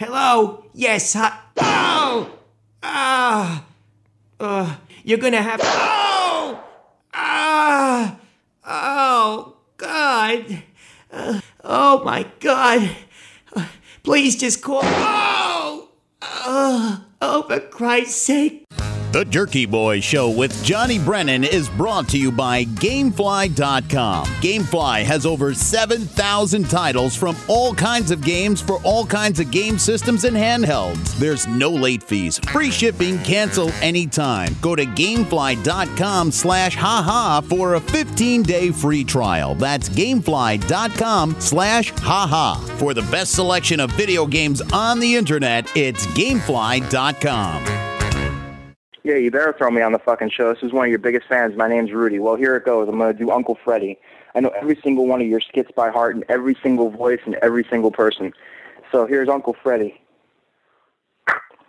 Hello? Yes, hi. Oh! You're gonna have. Oh! Oh, God. Oh, my God. Please just call. Oh, for Christ's sake. The Jerky Boys Show with Johnny Brennan is brought to you by Gamefly.com. Gamefly has over 7,000 titles from all kinds of games for all kinds of game systems and handhelds. There's no late fees, free shipping, cancel anytime. Go to Gamefly.com/haha for a 15-day free trial. That's Gamefly.com/haha. For the best selection of video games on the internet, it's Gamefly.com. Yeah, you better throw me on the fucking show. This is one of your biggest fans. My name's Rudy. Well, here it goes. I'm going to do Uncle Freddy. I know every single one of your skits by heart and every single voice and every single person. So here's Uncle Freddy.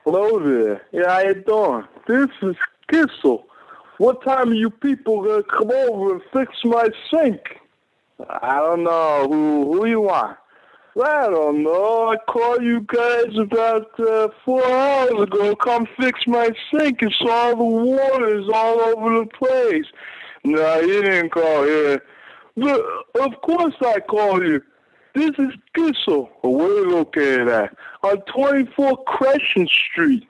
Hello there. Yeah, how you doing? This is Kissel. What time are you people going to come over and fix my sink? I don't know. Who you want? I don't know. I called you guys about 4 hours ago. Come fix my sink. It's all the water's all over the place. No, you didn't call here. But of course I called you. This is Kissel. Where are you located at? On 24 Crescent Street.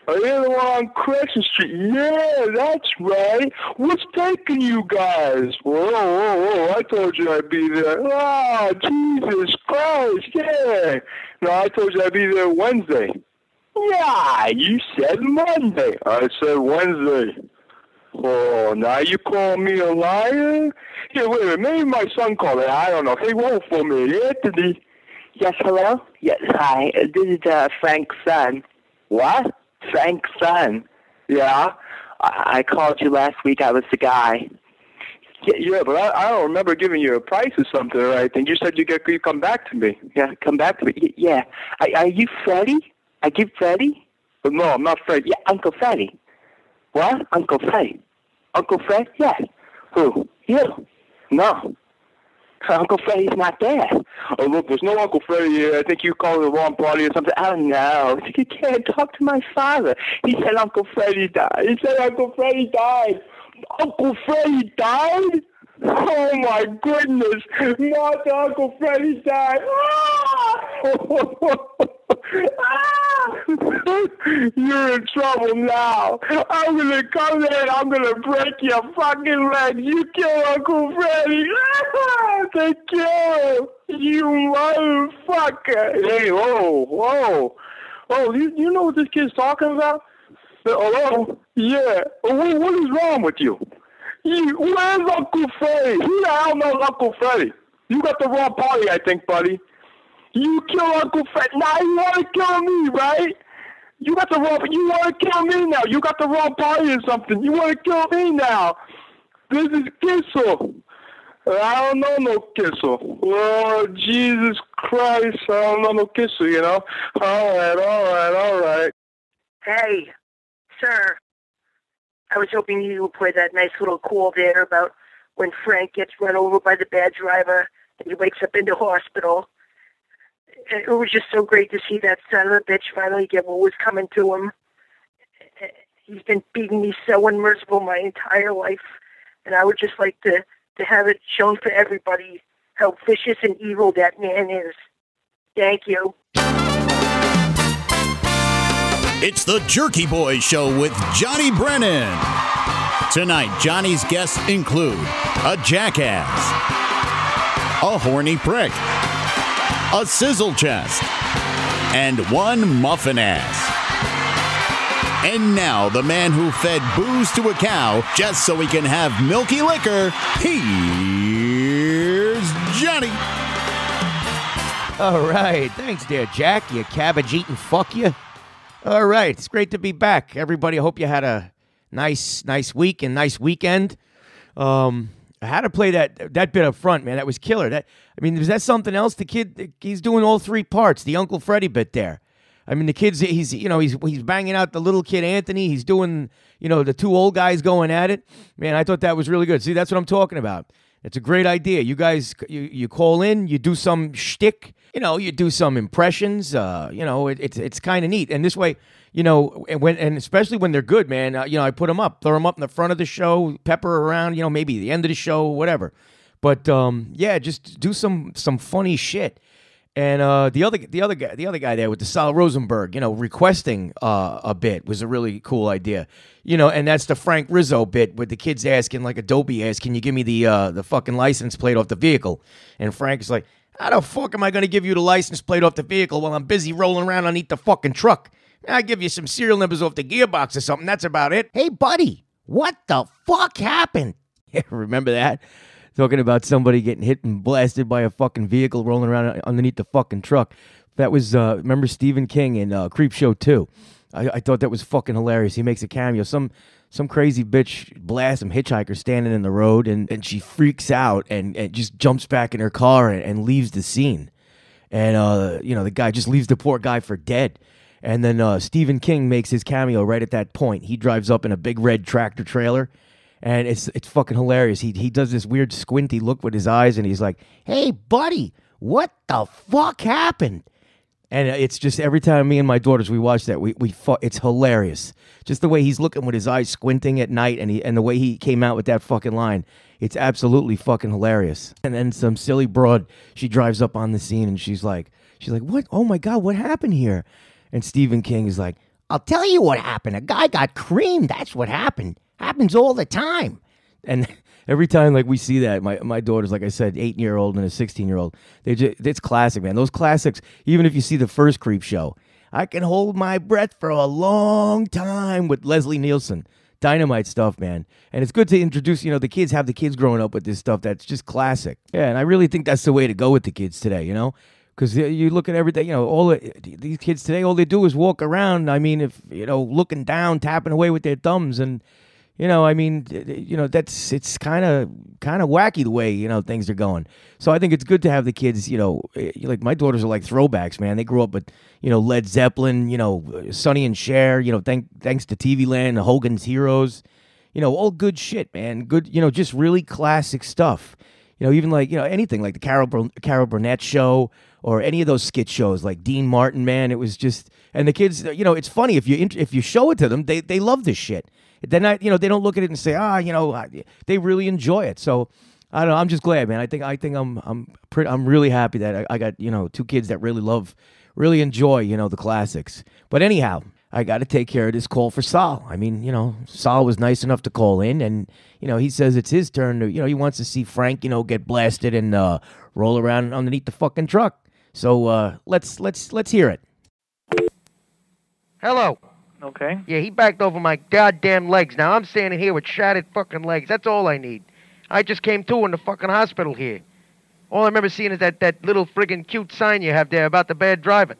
Are you the one on Crescent Street? Yeah, that's right. What's taking you guys? Whoa. I told you I'd be there. Oh, Jesus Christ, yeah. No, I told you I'd be there Wednesday. Yeah, you said Monday. I said Wednesday. Oh, now you call me a liar? Yeah, wait a minute. Maybe my son called it. I don't know. Hey, hold for me. Anthony. Yes, hello? Yes, hi. This is Frank's son. What? Frank's son. Yeah? I called you last week. I was the guy. Yeah, but I don't remember giving you a price or something or anything. You said you'd come back to me. Yeah, come back to me. Yeah. Are you Freddie? Are you Freddie? But no, I'm not Freddie. Yeah, Uncle Freddie. What? Uncle Freddie. Uncle Fred? Yeah. Who? You. No. Uncle Freddie's not there. Oh, look, there's no Uncle Freddie here. I think you called the wrong party or something. I don't know. You can't talk to my father. He said Uncle Freddie died. He said Uncle Freddie died. Uncle Freddie died? Oh, my goodness. Not Uncle Freddie died. You're in trouble now. I'm going to come there and I'm going to break your fucking leg. You kill Uncle Freddie. They kill him. You motherfucker. Hey, whoa. Oh, you know what this kid's talking about? Hello? Yeah. What is wrong with you? Where's Uncle Freddie? Who the hell knows Uncle Freddie? You got the wrong party, I think, buddy. You kill Uncle Freddie. Now you want to kill me, right? You want to kill me now. You got the wrong party or something. You want to kill me now. This is Kissel. I don't know no Kissel. Oh, Jesus Christ. I don't know no Kissel, you know. All right. Hey, sir. I was hoping you would play that nice little call there about when Frank gets run over by the bad driver and he wakes up in the hospital. It was just so great to see that son of a bitch finally get what was coming to him. He's been beating me so unmerciful my entire life, and I would just like to have it shown for everybody how vicious and evil that man is. Thank you. It's the Jerky Boys Show with Johnny Brennan. Tonight, Johnny's guests include a jackass, a horny prick, a sizzle chest, and one muffin ass. And now, the man who fed booze to a cow just so he can have milky liquor, here's Johnny. All right. Thanks there, Jack. You cabbage-eating fuck you. All right. It's great to be back. Everybody, I hope you had a nice week and nice weekend. I had to play that bit up front, man. That was killer. Was that something else? The kid, he's doing all three parts. The Uncle Freddie bit there. I mean, the kid's he's banging out the little kid Anthony. He's doing the two old guys going at it. Man, I thought that was really good. See, that's what I'm talking about. It's a great idea. You guys, you call in, you do some shtick, you do some impressions. It's kind of neat. And this way, and especially when they're good, man. I put them up, throw them up in the front of the show, pepper around, maybe the end of the show, whatever. But just do some funny shit. And the other guy there with the Sal Rosenberg, requesting a bit was a really cool idea. And that's the Frank Rizzo bit with the kids asking, like Adobe asks, can you give me the fucking license plate off the vehicle? And Frank's like, how the fuck am I going to give you the license plate off the vehicle while I'm busy rolling around underneath the fucking truck? I'll give you some serial numbers off the gearbox or something. That's about it. Hey, buddy, what the fuck happened? Remember that? Talking about somebody getting hit and blasted by a fucking vehicle rolling around underneath the fucking truck. That was, remember Stephen King in Creepshow 2? I thought that was fucking hilarious. He makes a cameo. Some crazy bitch blasts some hitchhiker standing in the road, and she freaks out and just jumps back in her car and leaves the scene. And, the guy just leaves the poor guy for dead. And then Stephen King makes his cameo right at that point. He drives up in a big red tractor trailer. And it's fucking hilarious. He does this weird squinty look with his eyes, and he's like, hey, buddy, what the fuck happened? And it's just every time me and my daughters, we watch that, it's hilarious. Just the way he's looking with his eyes squinting at night, and the way he came out with that fucking line. It's absolutely fucking hilarious. And then some silly broad, she drives up on the scene, and she's like, what? Oh, my God, what happened here? And Stephen King is like, I'll tell you what happened. A guy got creamed. That's what happened. Happens all the time. And every time we see that, my daughters, like I said, 8-year-old and a 16-year-old, it's classic, man. Those classics, even if you see the first Creep Show, I can hold my breath for a long time with Leslie Nielsen. Dynamite stuff, man. And it's good to introduce, the kids, have the kids growing up with this stuff that's just classic. Yeah, and I really think that's the way to go with the kids today, Because you look at everything, these kids today, all they do is walk around. I mean, if, looking down, tapping away with their thumbs, and it's kind of wacky the way, things are going. So I think it's good to have the kids, like my daughters are like throwbacks, man. They grew up with, Led Zeppelin, Sonny and Cher, thanks to TV Land, Hogan's Heroes, all good shit, man. Good, just really classic stuff. Even anything like the Carol Burnett show or any of those skit shows like Dean Martin, man. It was just, and the kids, it's funny if you show it to them, they love this shit. They're not, they don't look at it and say, they really enjoy it. So I don't know. I'm just glad, man. I think I'm really happy that I got, two kids that really enjoy, the classics. But anyhow, I got to take care of this call for Sal. I mean, Sal was nice enough to call in, and, he says it's his turn to, he wants to see Frank, get blasted and roll around underneath the fucking truck. So let's hear it. Hello. Okay. Yeah, he backed over my goddamn legs. Now I'm standing here with shattered fucking legs. That's all I need. I just came to in the fucking hospital here. All I remember seeing is that little friggin' cute sign you have there about the bad driving.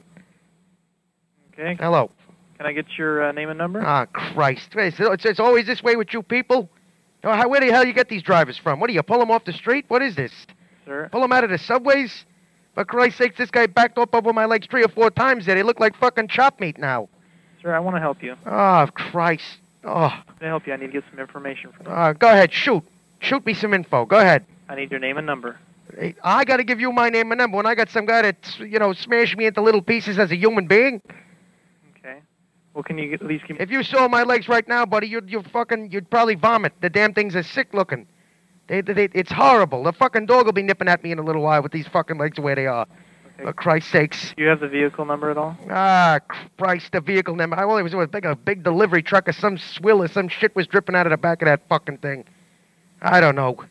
Okay. Hello. Can I get your name and number? Ah, Christ. It's always this way with you people? Where the hell you get these drivers from? What do you pull them off the street? What is this? Sir? Pull them out of the subways? For Christ's sakes, this guy backed up over my legs 3 or 4 times there. They look like fucking chop meat now. Sir, I want to help you. Oh, Christ. Oh. To help you, I need to get some information from you. Go ahead, shoot. Shoot me some info. Go ahead. I need your name and number. I got to give you my name and number when I got some guy that, smashed me into little pieces as a human being. Okay. Well, can you at least give me... If you saw my legs right now, buddy, you'd probably vomit. The damn things are sick looking. It's horrible. The fucking dog will be nipping at me in a little while with these fucking legs the way they are. Okay. For Christ's sakes. Do you have the vehicle number at all? Ah, Christ, the vehicle number. I only was a big delivery truck or some swill or some shit was dripping out of the back of that fucking thing. I don't know.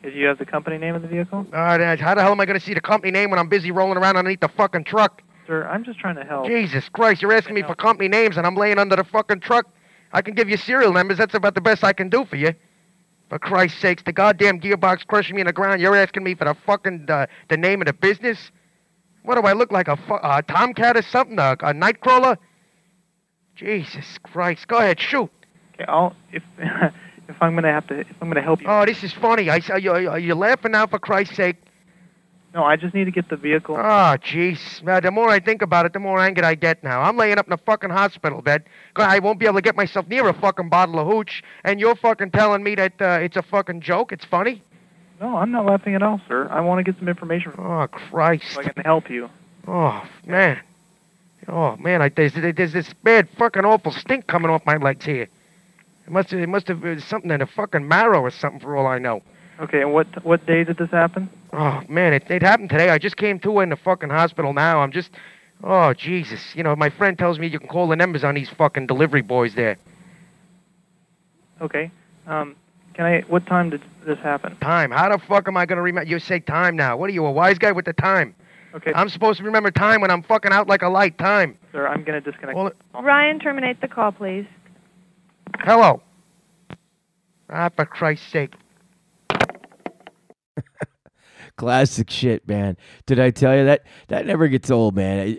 Do you have the company name of the vehicle? How the hell am I going to see the company name when I'm busy rolling around underneath the fucking truck? Sir, I'm just trying to help. Jesus Christ, you're asking me for company names and I'm laying under the fucking truck? I can give you serial numbers. That's about the best I can do for you. For Christ's sakes, the goddamn gearbox crushing me in the ground. You're asking me for the fucking, the name of the business? What do I look like, a tomcat or something? A nightcrawler? Jesus Christ. Go ahead, shoot. Okay, if I'm gonna help you. Oh, this is funny. You're laughing now, for Christ's sake. No, I just need to get the vehicle. Oh, jeez. The more I think about it, the more angry I get now. I'm laying up in a fucking hospital bed. I won't be able to get myself near a fucking bottle of hooch, and you're fucking telling me that it's a fucking joke? It's funny? No, I'm not laughing at all, sir. I want to get some information from Oh, Christ. so I can help you. Oh, man. Oh, man, there's this bad fucking awful stink coming off my legs here. It must have been something in the fucking marrow or something for all I know. Okay, and what day did this happen? Oh, man, it happened today. I just came to in the fucking hospital now. I'm just... Oh, Jesus. You know, my friend tells me you can call the numbers on these fucking delivery boys there. Okay. What time did this happen? Time? How the fuck am I going to remember? You say time now. What are you, a wise guy with the time? Okay. I'm supposed to remember time when I'm fucking out like a light. Time. Sir, I'm going to disconnect. Ryan, terminate the call, please. Hello. Ah, for Christ's sake. Classic shit, man. Did I tell you that? That never gets old, man.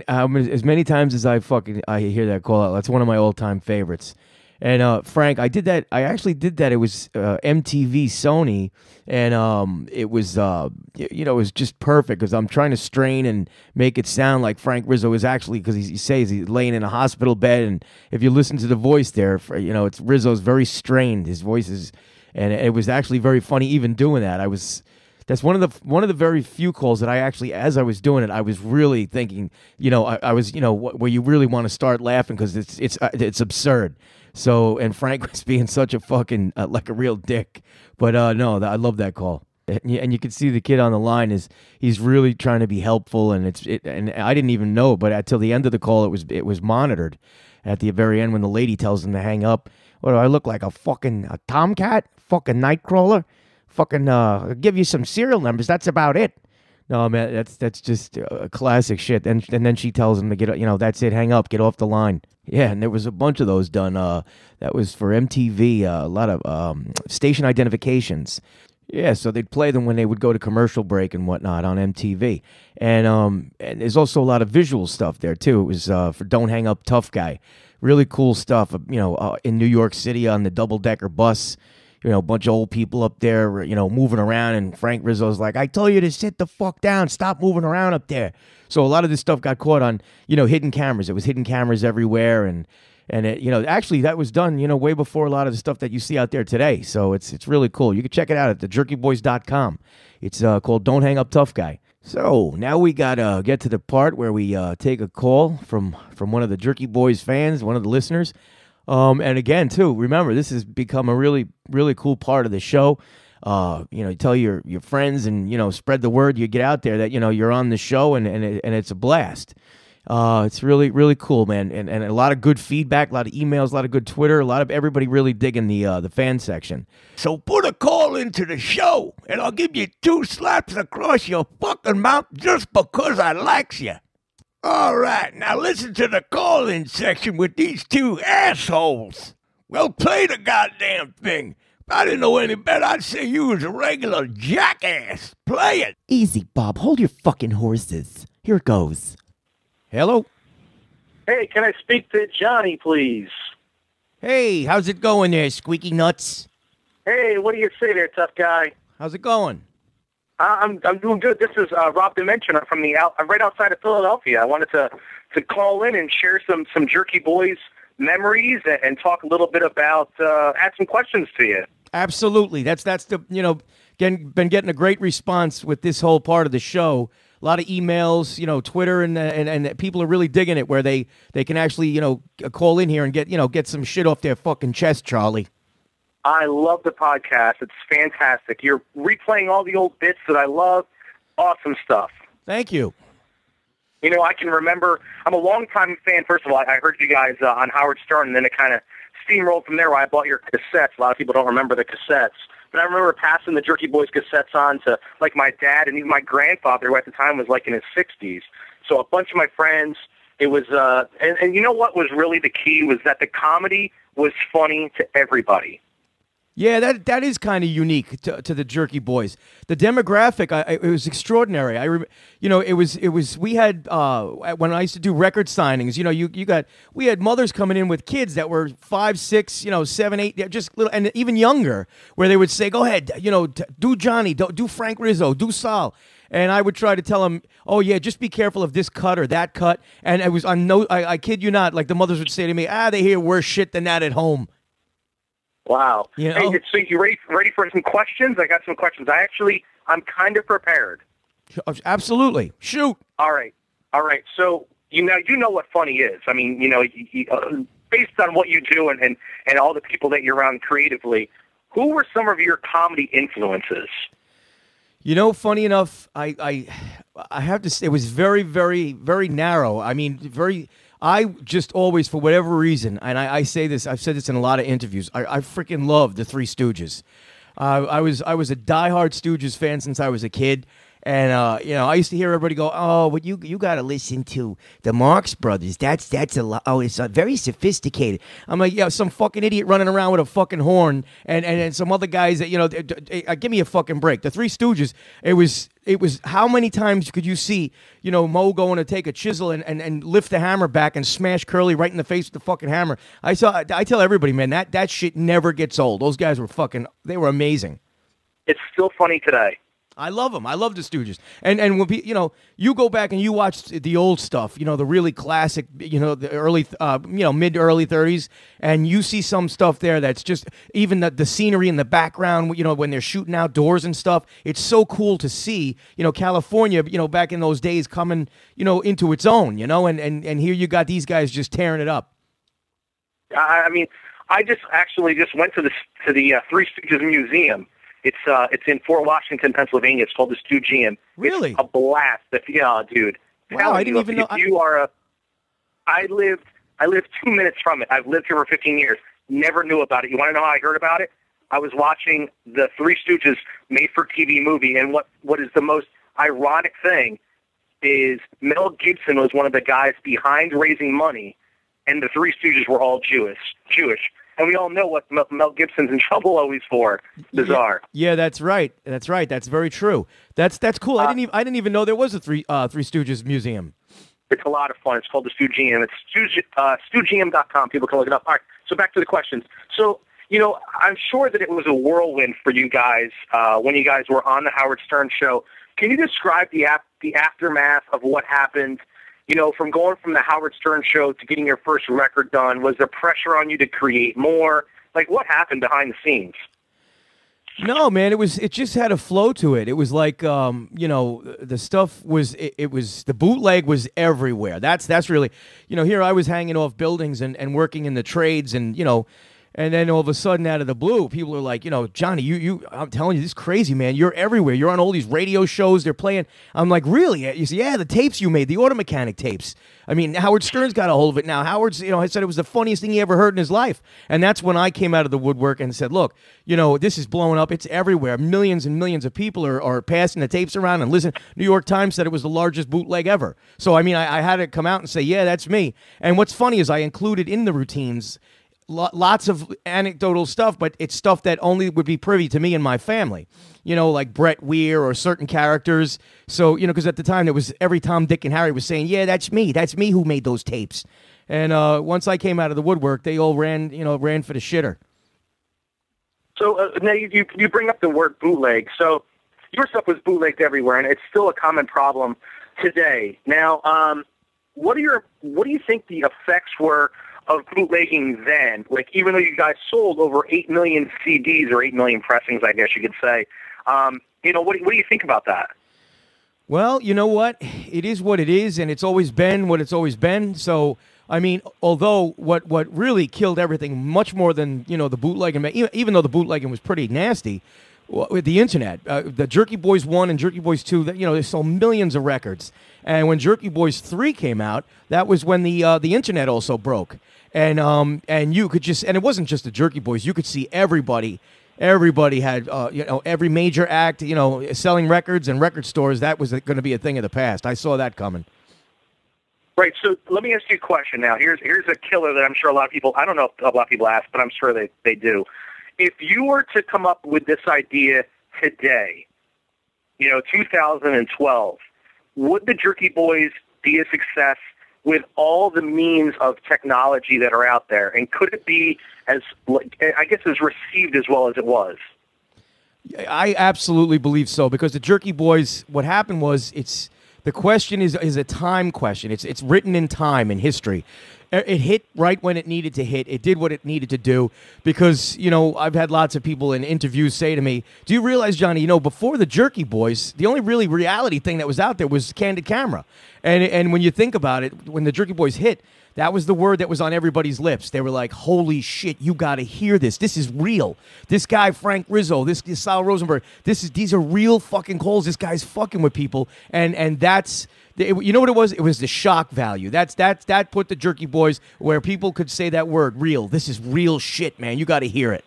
As many times as I hear that call out, that's one of my all-time favorites. And Frank, I did that. I actually did that. It was MTV Sony, and it was it was just perfect because I'm trying to strain and make it sound like Frank Rizzo is actually, because he says he's laying in a hospital bed, and if you listen to the voice there, it's Rizzo's very strained. His voice is, and it was actually very funny even doing that. That's one of the very few calls that I actually, as I was doing it, I was really thinking, I was, where you really want to start laughing because it's absurd. So, and Frank was being such a fucking like a real dick, but no, I love that call, and you can see the kid on the line he's really trying to be helpful, and and I didn't even know, but until the end of the call, it was monitored. At the very end, when the lady tells him to hang up, what do I look like, a tomcat, fucking nightcrawler? Fucking give you some serial numbers. That's about it. No, man, that's just classic shit. And then she tells him to get, that's it, hang up, get off the line. Yeah, and there was a bunch of those done. That was for MTV, a lot of station identifications. Yeah, so they'd play them when they would go to commercial break and whatnot on MTV. And there's also a lot of visual stuff there, too. It was for Don't Hang Up Tough Guy. Really cool stuff, in New York City on the double-decker bus. A bunch of old people up there, moving around, and Frank Rizzo's like, I told you to sit the fuck down, stop moving around up there. So a lot of this stuff got caught on, hidden cameras. It was hidden cameras everywhere, and it, actually that was done, way before a lot of the stuff that you see out there today. So it's really cool. You can check it out at thejerkyboys.com. It's called Don't Hang Up Tough Guy. So now we gotta get to the part where we take a call from one of the Jerky Boys fans, one of the listeners. And again, too, remember, this has become a really, really cool part of the show. Tell your friends and, spread the word. You get out there that, you're on the show, and it's a blast. It's really, really cool, man. And a lot of good feedback, a lot of emails, a lot of good Twitter, a lot of everybody really digging the fan section. So put a call into the show, and I'll give you 2 slaps across your fucking mouth just because I likes you. All right, now listen to the call-in section with these 2 assholes. Well, play the goddamn thing. If I didn't know any better, I'd say you was a regular jackass. Play it. Easy, Bob. Hold your fucking horses. Here it goes. Hello? Hey, can I speak to Johnny, please? Hey, how's it going there, squeaky nuts? Hey, what do you say there, tough guy? How's it going? I'm doing good. This is Rob Dimension. I'm right outside of Philadelphia. I wanted to call in and share some Jerky Boys memories and talk a little bit about add some questions to you. Absolutely. That's the been getting a great response with this whole part of the show. A lot of emails, Twitter, and people are really digging it where they can actually call in here and get some shit off their fucking chest, Charlie. I love the podcast. It's fantastic. You're replaying all the old bits that I love. Awesome stuff. Thank you. I can remember, I'm a longtime fan. First of all, I heard you guys on Howard Stern, and then it kind of steamrolled from there where I bought your cassettes. A lot of people don't remember the cassettes. But I remember passing the Jerky Boys cassettes on to, like, my dad and even my grandfather, who at the time was, like, in his 60s. So a bunch of my friends, it was, and you know what was really the key was that the comedy was funny to everybody. Yeah, that is kind of unique to the Jerky Boys. The demographic, it was extraordinary. It was. We had when I used to do record signings. We had mothers coming in with kids that were 5, 6, 7, 8, just little, and even younger, where they would say, "Go ahead, do Johnny, do Frank Rizzo, do Sal." And I would try to tell them, "Oh yeah, just be careful of this cut or that cut." And it was I kid you not, like the mothers would say to me, "They hear worse shit than that at home." Wow. You know? Hey, so you ready for some questions? I got some questions. I'm kind of prepared. Absolutely. Shoot. All right. So you know what funny is. I mean, based on what you do and all the people that you're around creatively, who were some of your comedy influences? Funny enough, I have to say it was very, very, very narrow. I mean, I just always, for whatever reason, and I say this, I've said this in a lot of interviews, I freaking love the Three Stooges. I was a diehard Stooges fan since I was a kid. And I used to hear everybody go, "Oh, but you got to listen to the Marx Brothers. That's a lot. Oh, it's very sophisticated." I'm like, yeah, some fucking idiot running around with a fucking horn, and some other guys that give me a fucking break. The Three Stooges. It was how many times could you see Mo going to take a chisel and lift the hammer back and smash Curly right in the face with the fucking hammer. I tell everybody, man, that shit never gets old. Those guys were they were amazing. It's still funny today. I love them. I love the Stooges. And when you go back and you watch the old stuff, the really classic, the early, mid early 30s, and you see some stuff there that's just even the scenery in the background, when they're shooting outdoors and stuff. It's so cool to see, California, back in those days coming, into its own, and here you got these guys just tearing it up. I mean, I just went to the Three Stooges Museum. It's in Fort Washington, Pennsylvania. It's called the Stoogium. Really? It's a blast. Yeah, dude. Wow, I didn't even know. I lived 2 minutes from it. I've lived here for 15 years. Never knew about it. You want to know how I heard about it? I was watching the Three Stooges made-for-TV movie, and what is the most ironic thing is Mel Gibson was one of the guys behind raising money, and the Three Stooges were all Jewish. And we all know what Mel Gibson's in trouble always for. Bizarre. Yeah, that's right. That's right. That's very true. That's cool. I didn't even know there was a Three Stooges museum. It's a lot of fun. It's called the Stoogium. It's Stoogium.com. People can look it up. All right. So back to the questions. So I'm sure that it was a whirlwind for you guys when you guys were on the Howard Stern show. Can you describe the aftermath of what happened? From going from the Howard Stern show to getting your first record done, was there pressure on you to create more? Like, what happened behind the scenes? No, man, it just had a flow to it. It was like, the stuff was, it was, the bootleg was everywhere. That's really, here I was hanging off buildings and working in the trades and then all of a sudden, out of the blue, people are like, Johnny, I'm telling you, this is crazy, man. You're everywhere. You're on all these radio shows. They're playing. I'm like, really? You say, yeah, the tapes you made, the Auto Mechanic tapes. I mean, Howard Stern's got a hold of it now. Howard's, I said it was the funniest thing he ever heard in his life. And that's when I came out of the woodwork and said, look, this is blowing up. It's everywhere. Millions and millions of people are passing the tapes around and listen. New York Times said it was the largest bootleg ever. So, I mean, I had to come out and say, yeah, that's me. And what's funny is I included in the routines lots of anecdotal stuff, but it's stuff that only would be privy to me and my family, like Brett Weir or certain characters. So, because at the time it was every Tom, Dick, and Harry was saying, yeah, that's me who made those tapes. And once I came out of the woodwork, they all ran for the shitter. So now you bring up the word bootleg. So your stuff was bootlegged everywhere, and it's still a common problem today. Now, what do you think the effects were of bootlegging then? Like, even though you guys sold over 8 million CDs or 8 million pressings, I guess you could say, what do you think about that? Well, you know what? It is what it is, and it's always been what it's always been. So, I mean, although what really killed everything much more than, the bootlegging, even though the bootlegging was pretty nasty, with the internet, the Jerky Boys 1 and Jerky Boys 2, they sold millions of records. And when Jerky Boys 3 came out, that was when the internet also broke. And you could and it wasn't just the Jerky Boys. You could see everybody had, every major act, selling records and record stores. That was going to be a thing of the past. I saw that coming. Right. So let me ask you a question now. Here's a killer that I'm sure a lot of people, I don't know if a lot of people ask, but I'm sure they do. If you were to come up with this idea today, 2012, would the Jerky Boys be a success with all the means of technology that are out there? And could it be as received as well as it was? I absolutely believe so, because the Jerky Boys, what happened was, the question is a time question. It's written in time, in history. It hit right when it needed to hit. It did what it needed to do because, I've had lots of people in interviews say to me, do you realize, Johnny, before the Jerky Boys, the only really reality thing that was out there was Candid Camera. And when you think about it, when the Jerky Boys hit, that was the word that was on everybody's lips. They were like, holy shit, you got to hear this. This is real. This guy, Frank Rizzo, this Sal Rosenberg, these are real fucking calls. This guy's fucking with people. And that's... You know what it was? It was the shock value. That put the Jerky Boys where people could say that word, real. This is real shit, man. You got to hear it.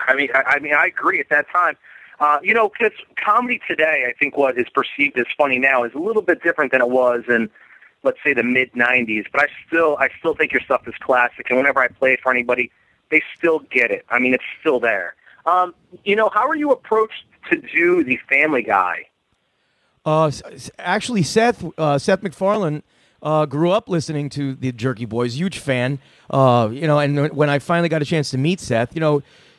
I mean, I agree at that time. Because comedy today, I think what is perceived as funny now is a little bit different than it was in, let's say, the mid-'90s. But I still think your stuff is classic. And whenever I play it for anybody, they still get it. I mean, it's still there. How are you approached to do the Family Guy? Actually, Seth MacFarlane grew up listening to the Jerky Boys, huge fan. And when I finally got a chance to meet Seth,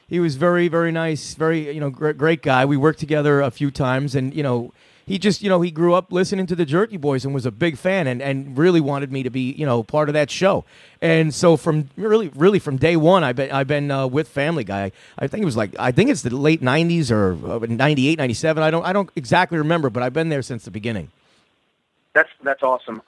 he was very, very nice, very, great guy. We worked together a few times, and he just, he grew up listening to the Jerky Boys and was a big fan, and really wanted me to be, part of that show. And so from really from day one, I've been with Family Guy. I think it's the late '90s or '98, '97. I don't exactly remember, but I've been there since the beginning. That's awesome.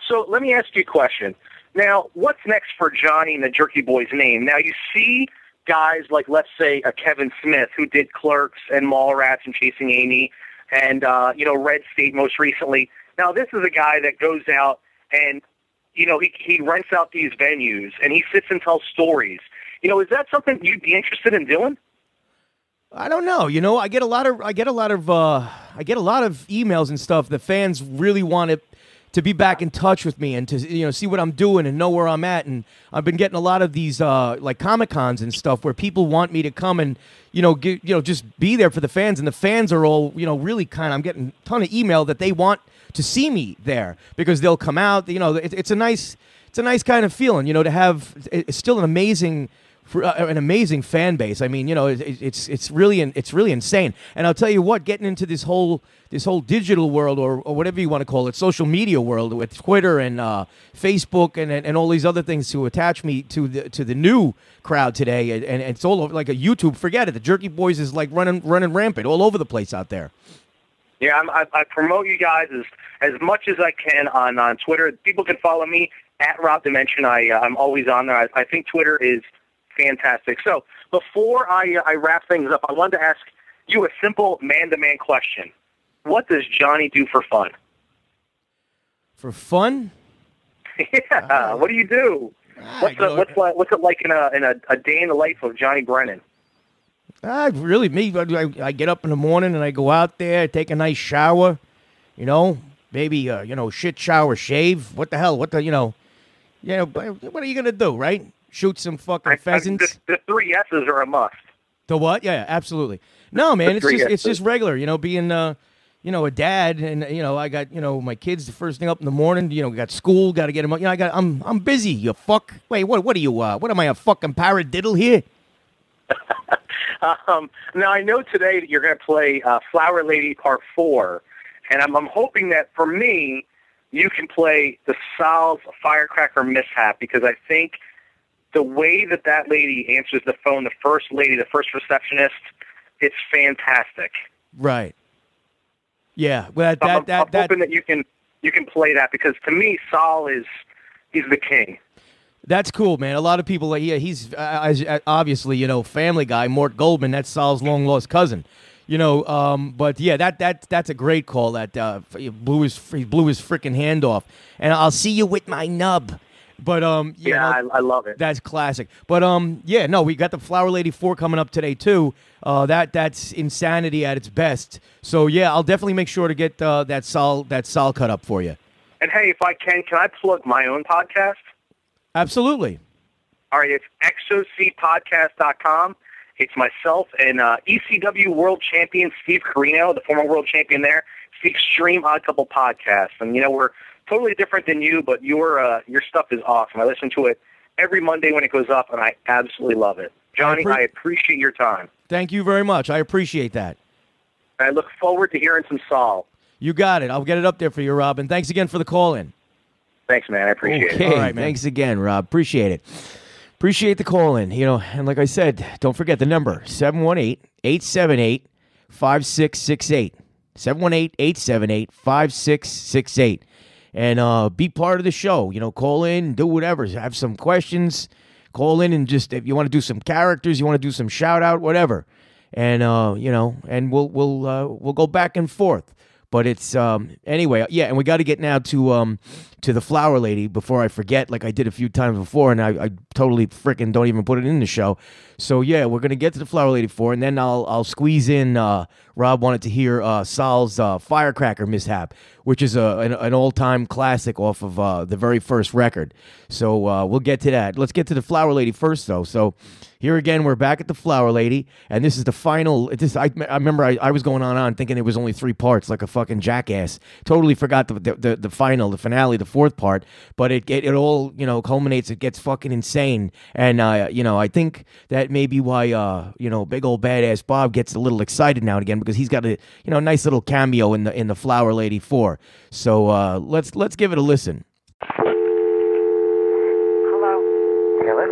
So let me ask you a question. Now, what's next for Johnny and the Jerky Boys name? Now, you see guys like, let's say, a Kevin Smith who did Clerks and Mallrats and Chasing Amy, and Red State most recently. Now, this is a guy that goes out and he rents out these venues and he sits and tells stories. Is that something you'd be interested in doing? I don't know. I get a lot of emails and stuff. The fans really want to be back in touch with me and to see what I'm doing and know where I'm at. And I've been getting a lot of these like Comic-Cons and stuff where people want me to come and just be there for the fans. And the fans are all really I'm getting a ton of email that they want to see me there because they'll come out. It's a nice kind of feeling. To have it's still an amazing fan base. I mean, it's really insane. And I'll tell you what, getting into this whole digital world or whatever you want to call it, social media world with Twitter and Facebook and all these other things to attach me to the new crowd today. And it's all over, like a YouTube. Forget it. The Jerky Boys is like running rampant all over the place out there. Yeah, I promote you guys as much as I can on Twitter. People can follow me at Rob Dimension. I'm always on there. I think Twitter is fantastic. So before I wrap things up, I wanted to ask you a simple man-to-man question. What does Johnny do for fun? For fun? Yeah. What do you do? What's it like in a day in the life of Johnny Brennan? I get up in the morning and I go out there, take a nice shower, maybe shit shower, shave. What the hell? What are you gonna do, right? Shoot some fucking pheasants. The three S's are a must. The what? Yeah, absolutely. No, man, it's just regular. Being a dad, and I got my kids the first thing up in the morning. Got school, got to get them up. I'm busy. You fuck. Wait, what are you? What am I, a fucking paradiddle here? Now I know today that you're going to play Flower Lady Part 4, and I'm hoping that for me you can play the Sal's Firecracker Mishap, because I think the way that lady answers the phone, the first lady, the first receptionist, it's fantastic. Right. Yeah. Well, I'm hoping that you can play that, because to me, Sal he's the king. That's cool, man. A lot of people, he's obviously, Family Guy, Mort Goldman. That's Sal's long lost cousin. But yeah, that's a great call. That he blew his freaking hand off, and I'll see you with my nub. But I love it. That's classic. But we got the Flower Lady 4 coming up today too. That's insanity at its best. So yeah, I'll definitely make sure to get that Sal cut up for you. And hey, if I can I plug my own podcast? Absolutely. All right, it's xocpodcast.com. It's myself and ECW World Champion Steve Carino, the former world champion there. It's the Extreme Odd Couple podcast, and we're totally different than you, but your stuff is awesome. I listen to it every Monday when it goes up, and I absolutely love it. Johnny, I appreciate your time. Thank you very much. I appreciate that. I look forward to hearing some Sal. You got it. I'll get it up there for you, Robin. Thanks again for the call in. Thanks, man. I appreciate it. Okay, All right, man. thanks again, Rob. Appreciate it. Appreciate the call in. You know, and like I said, don't forget the number 718-878-5668. 718-878-5668. And be part of the show. You know, call in, do whatever. Have some questions. Call in and just, if you want to do some characters, you want to do some shout out, whatever. And you know, and we'll go back and forth. But it's anyway, yeah, and we got to get now to the Flower Lady before I forget, like I did a few times before, and I totally freaking don't even put it in the show. So yeah, we're gonna get to the Flower Lady and then I'll squeeze in. Rob wanted to hear Sal's Firecracker Mishap, which is an all-time classic off of the very first record. So we'll get to that. Let's get to the Flower Lady first, though. So here again, we're back at the Flower Lady, and this is the final. I remember I was going on thinking it was only 3 parts, like a fucking jackass. Totally forgot the final, the finale, the 4th part. But it all, you know, culminates. It gets fucking insane, and you know, I think that may be why you know, big old badass Bob gets a little excited now and again, because he's got a, you know, nice little cameo in the Flower Lady 4. So let's give it a listen. Hello. Hello.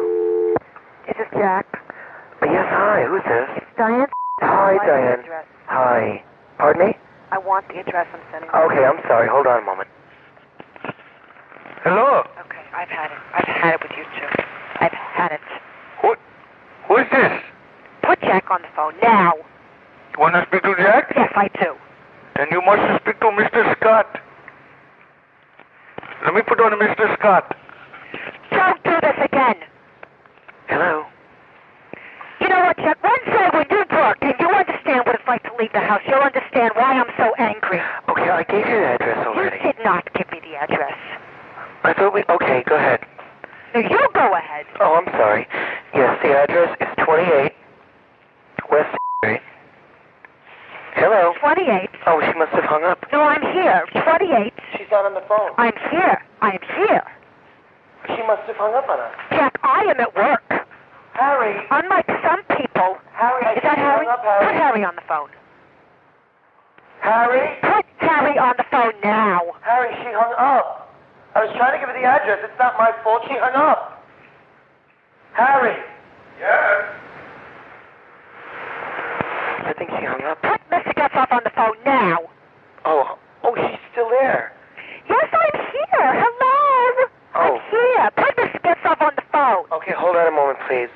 Is this Jack? Yes, hi. Who's this? Diane? Hi, I want Diane. the address. Hi. Pardon me? I want the address I'm sending. Okay, I'm sorry. Hold on a moment. Hello. Okay, I've had it. I've had it with you two. I've had it. Who is this? Put Jack on the phone now. You want to speak to Jack? Yes, I do. Then you must speak to Mr. Scott. Let me put on Mr. Scott. Don't do this again. Hello. You know what, Jack? One day when you talk and you understand what it's like to leave the house, you'll understand why I'm so angry. Okay, I gave you the address already. You did not give me the address. I thought we... Okay, go ahead. No, you go ahead. Oh, I'm sorry. Yes, the address is 28 West Street. Hello. 28. Oh, she must have hung up. No, I'm here. 28. She's not on the phone. I'm here. I'm here. She must have hung up on us. Jack, I am at work. Harry. Unlike some people. Harry, Is that Harry? hung up, Harry. Put Harry on the phone. Harry? Put Harry on the phone now. Harry, she hung up. I was trying to give her the address. It's not my fault. She hung up. Harry. Yes? I think she hung up. Put Mr. Getzoff on the phone now. Oh, she's still there. Yes, I'm here. Hello. Oh. I'm here. Put Mr. Getzoff on the phone. Okay, hold on a moment, please.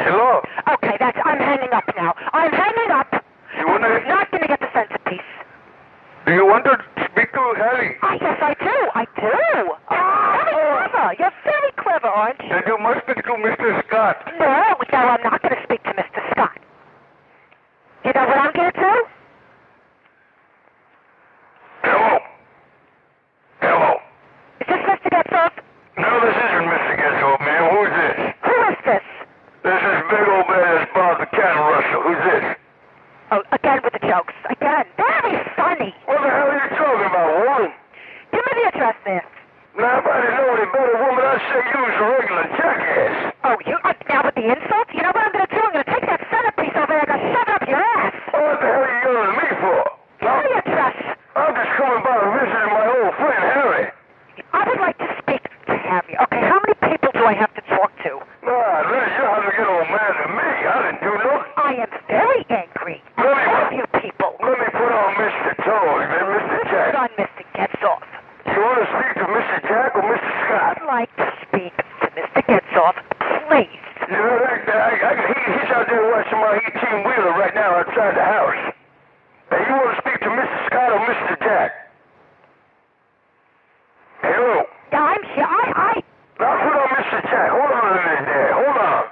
Hello? Okay, I'm hanging up now. I'm hanging up. You wanna... I'm not going to get the centerpiece. Do you want to speak to Harry? Yes, I do. I do. Very clever. You're very clever, aren't you? Then you must speak to Mr. Scott. No, I'm not going to speak to Mr. Scott. You know what I'm going to do? Hello? Hello? Is this Mr. Getzoff? No, this isn't Mr. Getzoff, man. Who's this? Who is this? This is big old badass Bob the Cattle Rustler. Who's this? Oh, again with the jokes. Again. Very funny. What the hell are you talking about, woman? Give me the address there. Now, if I didn't know any better, woman, I'd say you was a regular jackass. Oh, you now with the insult? You know what I'm going to do? I'm going to take that centerpiece over there and I'm going to shove it up your ass. What the hell are you yelling at me for? Give me the address. I'm just coming by and visiting my old friend, Harry. I would like to speak to Harry. Okay, how many people do I have to talk to? Nah, Liz, you're having to get old man than me. I didn't do nothing. I am very angry. All of you people. Let me put on Mr. Toad and Mr. Jack. Put on Mr. Getzoff. You want to speak to Mr. Jack or Mr. Scott? I'd like to speak to Mr. Getzoff, please. You know, he's out there watching my 18-wheeler right now outside the house. Hey, you want to speak to Mr. Scott or Mr. Jack? Hello? Yeah, I'm here. Now put on Mr. Jack. Hold on a minute there. Hold on.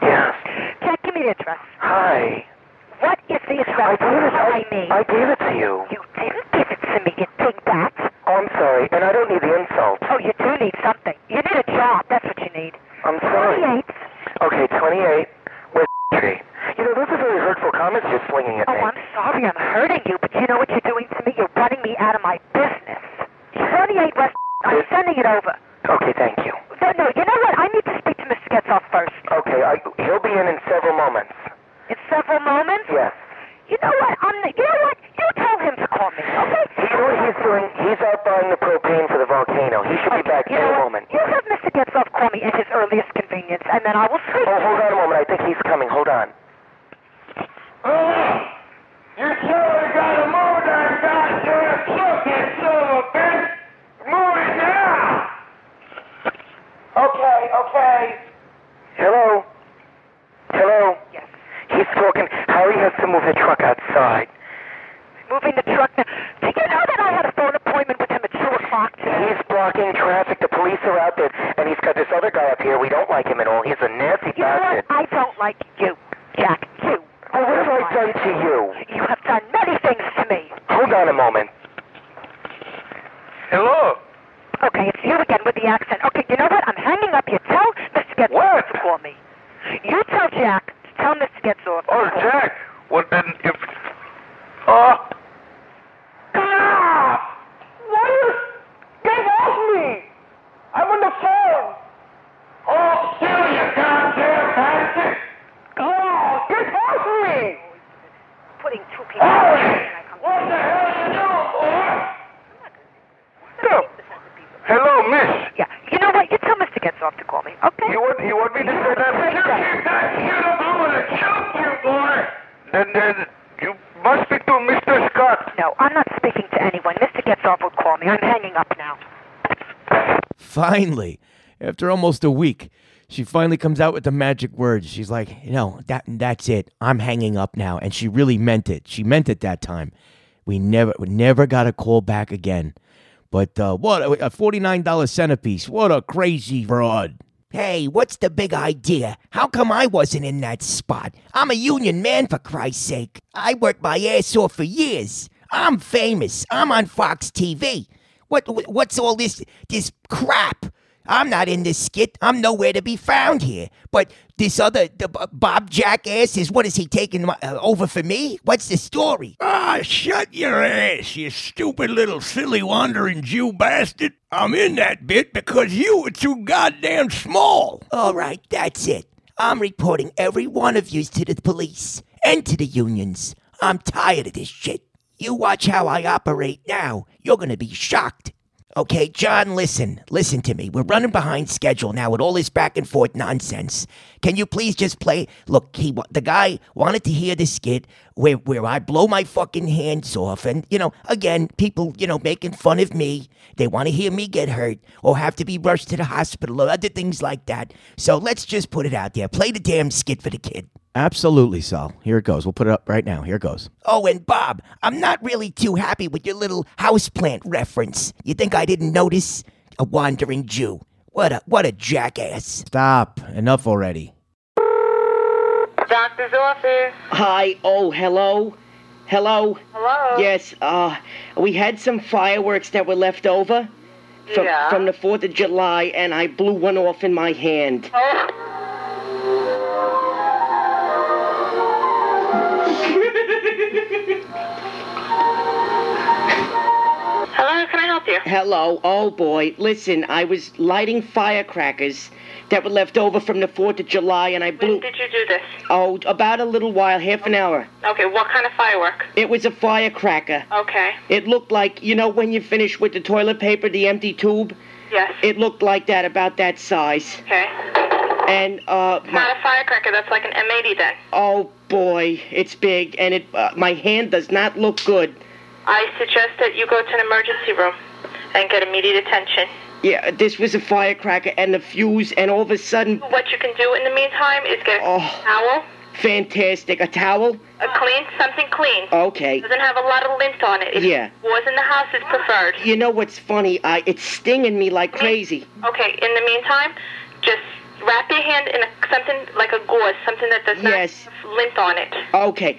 Yes. Jack, give me the address. Hi. What is the address? I gave it to you. You didn't give it to me, you dingbat. Oh, I'm sorry, and I don't need the insult. Oh, you do need something. You need a job. That's what you need. I'm sorry. 28. Okay, 28 West Street. You know, those are very hurtful comments you're slinging at me. Oh, I'm sorry I'm hurting you, but you know what you're doing to me? You're running me out of my business. 28 West. I'm sending it over. Okay, thank you. No, you know what? I need to speak to Mr. Getzoff first. Okay, he'll be in several moments. In several moments? Yes. You know what? You tell him to call me, okay? You know what he's doing? He's out buying the propane for the volcano. He should be back any moment. You have Mr. Getzoff call me at his earliest convenience, and then I will speak. Oh, hold on a moment. I think he's coming. Hold on. You surely gotta move that goddamn truck, you son of a bitch! Move it now! Okay. Hello? Yes. He's talking. Harry has to move the truck outside. Moving the truck now. Did you know that I had a phone appointment with him at 2 o'clock today? He's blocking traffic. The police are out there, and he's got this other guy up here. We don't like him at all. He's a nasty You know bastard. what? I don't like you, Jack. You. Oh, what have I done to you? You have done many things to me. Hold on a moment. Hello? Okay, it's you again with the accent. Okay, you know what? I'm hanging up. You tell Mr. Getzoff to call me. You tell Jack to tell Mr. Getzoff. Oh, Jack. Well, then if... What is... Get off me! I'm on the phone! Oh, still, you goddamn bastard! Oh, get off me! Putting two people What the hell are you doing, boy? Hello, miss. Yeah, you know what? You tell Mr. Getzoff to call me, okay? You want me to say that? I'm gonna choke you, boy! Then you must be to Mr. Scott. No, I'm not speaking to anyone. Mr. Getzoff will call me. I'm hanging up now. Finally, after almost a week, she finally comes out with the magic words. She's like, that's it. I'm hanging up now. And she really meant it. She meant it that time. We never got a call back again. But what a $49 centerpiece. What a crazy fraud. Hey, what's the big idea? How come I wasn't in that spot? I'm a union man, for Christ's sake. I worked my ass off for years. I'm famous. I'm on Fox TV. What's all this crap? I'm not in this skit. I'm nowhere to be found here. But this other, Bob Jackass, what is he taking over for me? What's the story? Shut your ass, you stupid little silly wandering Jew bastard. I'm in that bit because you were too goddamn small. All right, that's it. I'm reporting every one of yous to the police and to the unions. I'm tired of this shit. You watch how I operate now. You're gonna be shocked. Okay, John, listen to me. We're running behind schedule now with all this back and forth nonsense. Can you please just play? Look, the guy wanted to hear the skit where I blow my fucking hands off. And, again, people, making fun of me. They want to hear me get hurt or have to be rushed to the hospital or other things like that. So let's just put it out there. Play the damn skit for the kid. Absolutely, Sal. Here it goes. We'll put it up right now. Here it goes. Oh, and Bob, I'm not really too happy with your little houseplant reference. You think I didn't notice? A wandering Jew. What a jackass. Stop. Enough already. Doctor's office. Hi. Oh, hello. Hello. Hello. Yes. We had some fireworks that were left over from the 4th of July, and I blew one off in my hand. Hello, can I help you? Hello. Oh, boy. Listen, I was lighting firecrackers that were left over from the 4th of July, and I blew... When did you do this? Oh, about a little while, half an hour. Okay, what kind of firework? It was a firecracker. Okay. It looked like, when you finish with the toilet paper, the empty tube? Yes. It looked like that, about that size. Okay. And, It's not a firecracker, that's like an M80 then. Oh, boy, it's big, and my hand does not look good. I suggest that you go to an emergency room and get immediate attention. Yeah, this was a firecracker and the fuse, and all of a sudden... What you can do in the meantime is get a towel. Fantastic. A towel? Something clean. Okay. Doesn't have a lot of lint on it. Yeah. Was in the house is preferred. You know what's funny? It's stinging me like crazy. Okay, in the meantime, just wrap your hand in something like a gauze, something that does not have lint on it. Okay.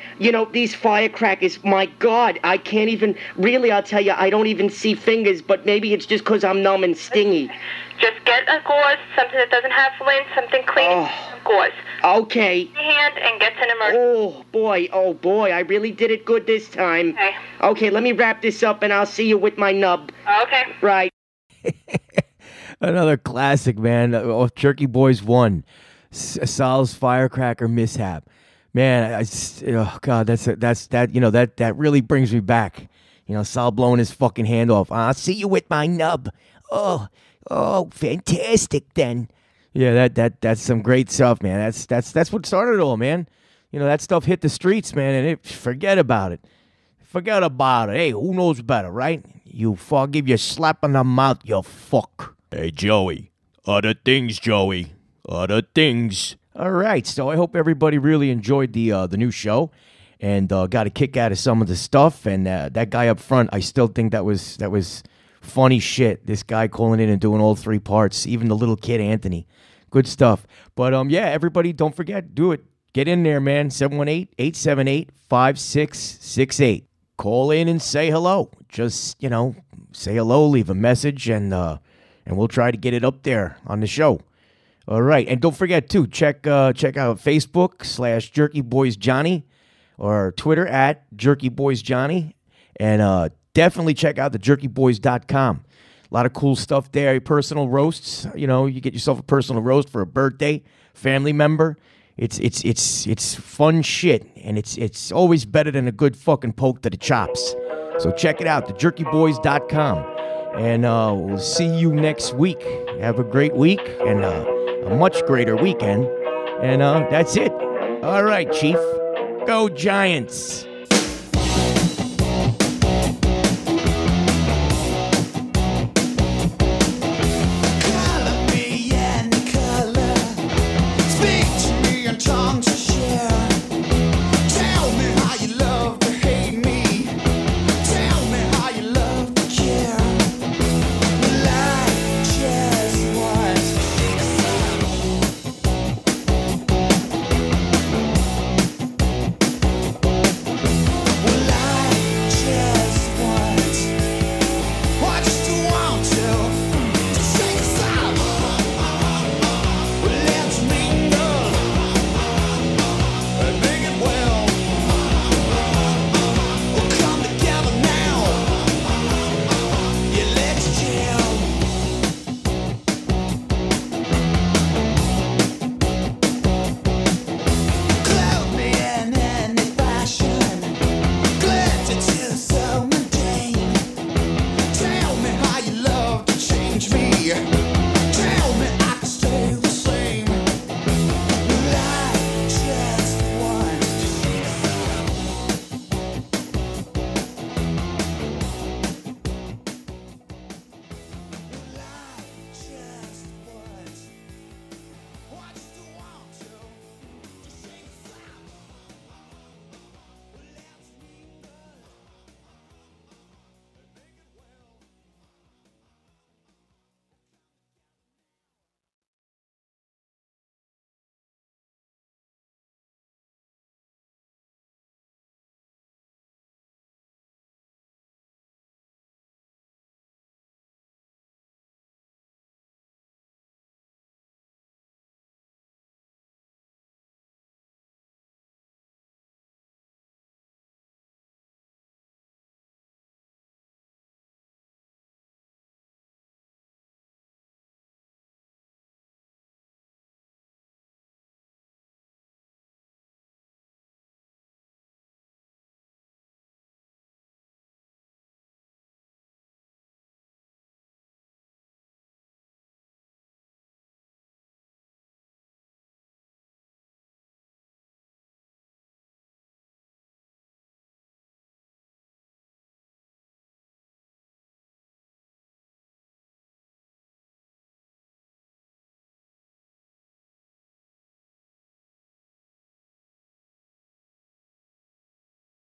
These firecrackers, my God, I can't even... Really, I'll tell you, I don't even see fingers, but maybe it's just because I'm numb and stingy. Just get a gauze, something that doesn't have lint, something clean, gauze. Okay. Your hand and get to an emergency. Oh, boy, I really did it good this time. Okay. Okay, let me wrap this up, and I'll see you with my nub. Okay. Right. Another classic, man. Jerky Boys 1. Sal's firecracker mishap. Man, oh God, that's that. You know that really brings me back. You know, Sal blowing his fucking hand off. I'll see you with my nub. Oh, fantastic then. Yeah, that's some great stuff, man. That's what started it all, man. You know, that stuff hit the streets, man, and forget about it. Forget about it. Hey, who knows better, right? You fuck, give you a slap on the mouth, you fuck. Hey, Joey. Other things, Joey. Other things. All right, so I hope everybody really enjoyed the new show and got a kick out of some of the stuff. And that guy up front, I still think that was funny shit. This guy calling in and doing all 3 parts, even the little kid Anthony. Good stuff. But yeah, everybody, don't forget, do it. Get in there, man. 718-878-5668. Call in and say hello. Just, you know, say hello, leave a message, and we'll try to get it up there on the show. All right, and don't forget too, check out Facebook /JerkyBoysJohnny or Twitter @JerkyBoysJohnny, and definitely check out the JerkyBoys.com. A lot of cool stuff there. Personal roasts. You know, you get yourself a personal roast for a birthday, family member. It's fun shit, and it's always better than a good fucking poke to the chops. So check it out, thejerkyboys.com. And we'll see you next week. Have a great week and a much greater weekend. And that's it. All right, Chief. Go Giants.